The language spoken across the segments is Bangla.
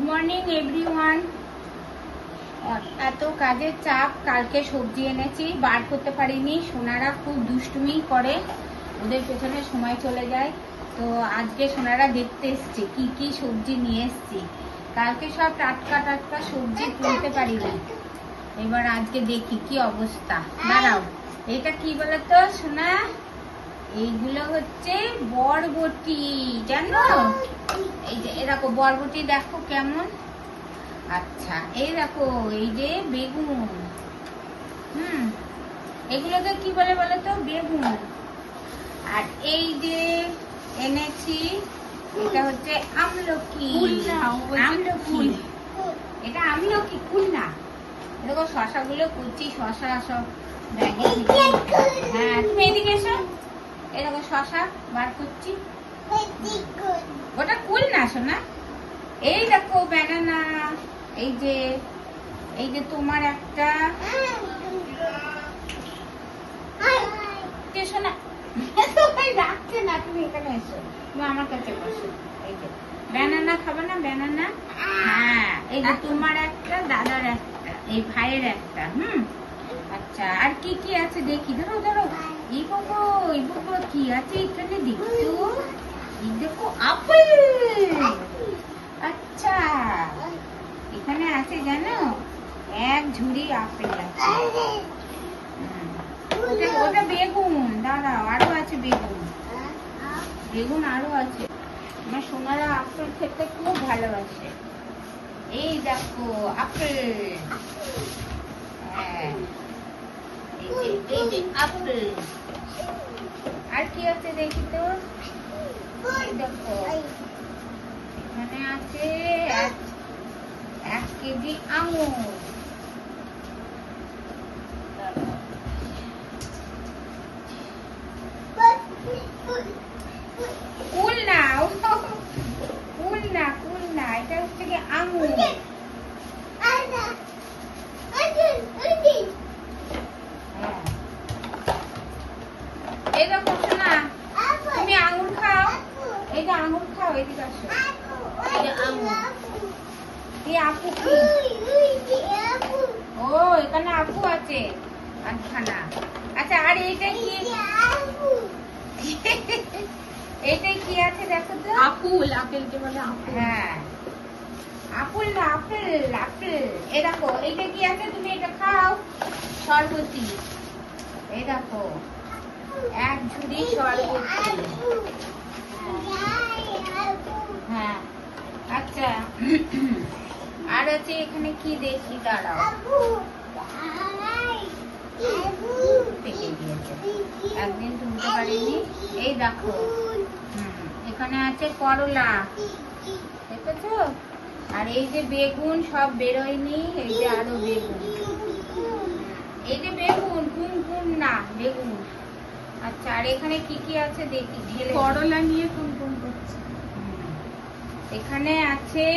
Morning everyone. এত কাজের চাপ, কালকে সবজি এনেছি বার করতে পারিনি। সোনারা খুব দুষ্টুমি করে, ওদের পেছনে সময় চলে যায়। তো আজকে সোনারা দেখতে এসছে কি কি সবজি নিয়ে এসছি। কালকে সব টাটকা টাটকা সবজি তুলতে পারিনি, এবার আজকে দেখি কি অবস্থা। দাঁড়াও, এটা কি বলতো সোনা? এইগুলো হচ্ছে বরবটি, জানো? এই যে এরকম বরবটি দেখো কেমন। আচ্ছা এই দেখো, এই যে বেগুন। এগুলোকে কি বলে বলো তো? বেগুন। আর এই যে এনেছি, এটা হচ্ছে আমলকি। আমলকি, এটা আমলকি, কুল না। দেখো শশাগুলো কুচি, শশা সব ব্যাগে। হ্যাঁ তুমি এদিকে এসো, এরকম শশা বার করছি। ওটা কুল না সোনা। এই দেখো ব্যানানা, এই যে তোমার একটা সোনা রাখছে না, তুমি এখানে এসো, তুমি আমার কাছে বসো। এই যে ব্যানানা খাবে না? ব্যানানা। হ্যাঁ, এই যে তোমার একটা, দাদার একটা, এই ভাইয়ের একটা। আচ্ছা আর কি কি আছে দেখি। ধরো ধরো, এই বাবা কি আছে এখানে দেখতো? এই দেখো আপেল। আচ্ছা এখানে আছে জানো, এক ঝুড়ি আপেল আছে। ওটা বেগুন। দাঁড়াও, আরো আছে বেগুন, বেগুন আরো আছে। আমার সোনারা আপেল খেতে খুব ভালোবাসে। এই দেখো আপেল। হ্যাঁ এই যে আপেল। আর কি আছে দেখি তো? দেখো এখানে আছে 1 কেজি আঙুর। কুল না, কুল না, কুল না, এটা হচ্ছে কি আঙুর। এই দেখো শোনা, তুমি আঙুর খাও। এই যে আঙুর খাও, এদিকে আসো। এই যে আঙুর। এই আপু কি? ও এখানে আপু আছে আটখানা। আচ্ছা আর এইটা কি? এইটাই কি আছে দেখো তো? আপুল, আপেলকে বলে আপুল। হ্যাঁ আপুল না, আপেল আপেল। এই দেখো এইটা কি আছে, তুমি এটা খাও। শরবতি। এই দেখো 1 ঝুড়ি শরবতি। হ্যাঁ আচ্ছা আর আছে এখানে কি দেখি, দাঁড়াও। পেকে গিয়েছে, একদিন তুলতে পারিনি। এই দেখো এখানে আছে করলা, দেখেছো? আর এই যে বেগুন সব বেরোয়নি, এই যে আরো বেগুন। এই যে বেগুন, কুন না বেগুন। আচ্ছা আর এখানে কি কি আছে দেখি। করলা নিয়ে কোন করছে? এখানে আছে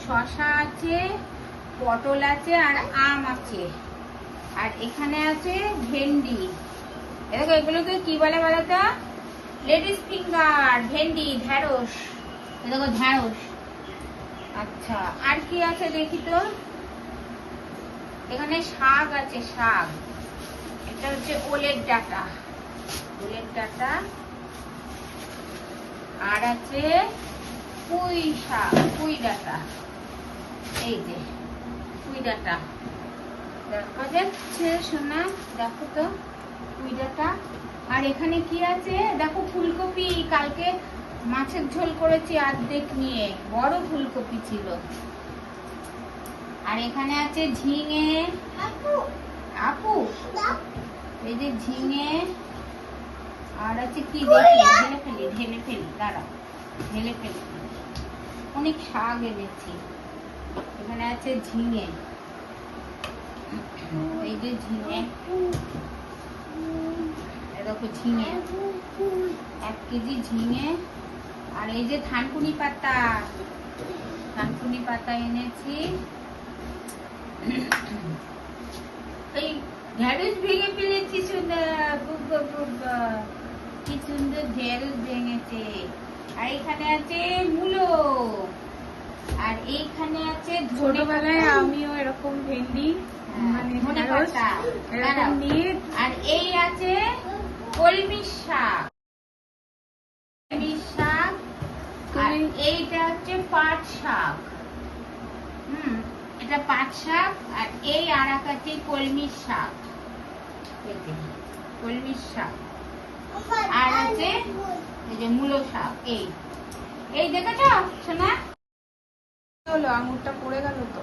শসা আছে, পটল আছে, আর আম আছে। আর এখানে আছে ভেন্ডি। দেখো এগুলোকে কি বলে বলতো? লেডিস ফিঙ্গার, ভেন্ডি, ঢেঁড়স। দেখো ঢেঁড়স। আচ্ছা আর কি আছে দেখি তো? এখানে শাক আছে, শাক। এটা হচ্ছে ওলের ডাঁটা, ওলের ডাঁটা। আর আছে পুঁই শাক, পুঁই ডাঁটা। এই যে পুঁই ডাঁটা দেখা যাচ্ছে সোনা, দেখো তো পুঁই ডাঁটা। আর এখানে কি আছে দেখো? ফুলকপি। কালকে মাছের ঝোল করেছি অর্ধেক নিয়ে, বড় ফুলকপি ছিল। আর এখানে আছে ঝিঙে। আপু এই যে ঝিঙে। আর আছে কি দেখি, ঢেলে ফেলি, দাঁড়াও ঢেলে ফেলি। অনেক শাক এনেছি। এখানে আছে ঝিঙে, এই যে ঝিঙে। দেখো ঝিঙে, 1 কেজি ঝিঙে। আর এই যে থানকুনি পাতা, থানকুনি পাতা এনেছি। এই ঢেঁড়স ভেঙে ফেলেছি সোনা, কি সুন্দর ঢেঁড়স ভেঙেছে। আর এখানে আছে মূলো। আর এইখানে আছে ছোটবেলায় আমিও এরকম ভেন্ডি মানে ধনে ঢেঁড়স পাতা এরকম নিয়ে আর এই আছে কলমি শাক, কলমি শাক আর এইটা হচ্ছে পাট শাক। এটা পাট শাক আর এই আর এক আছে কলমি শাক, কলমি শাক আর আছে এই যে মূলো শাক। এই দেখেছো শোনা, হলো আঙুরটা পড়ে গেল তো।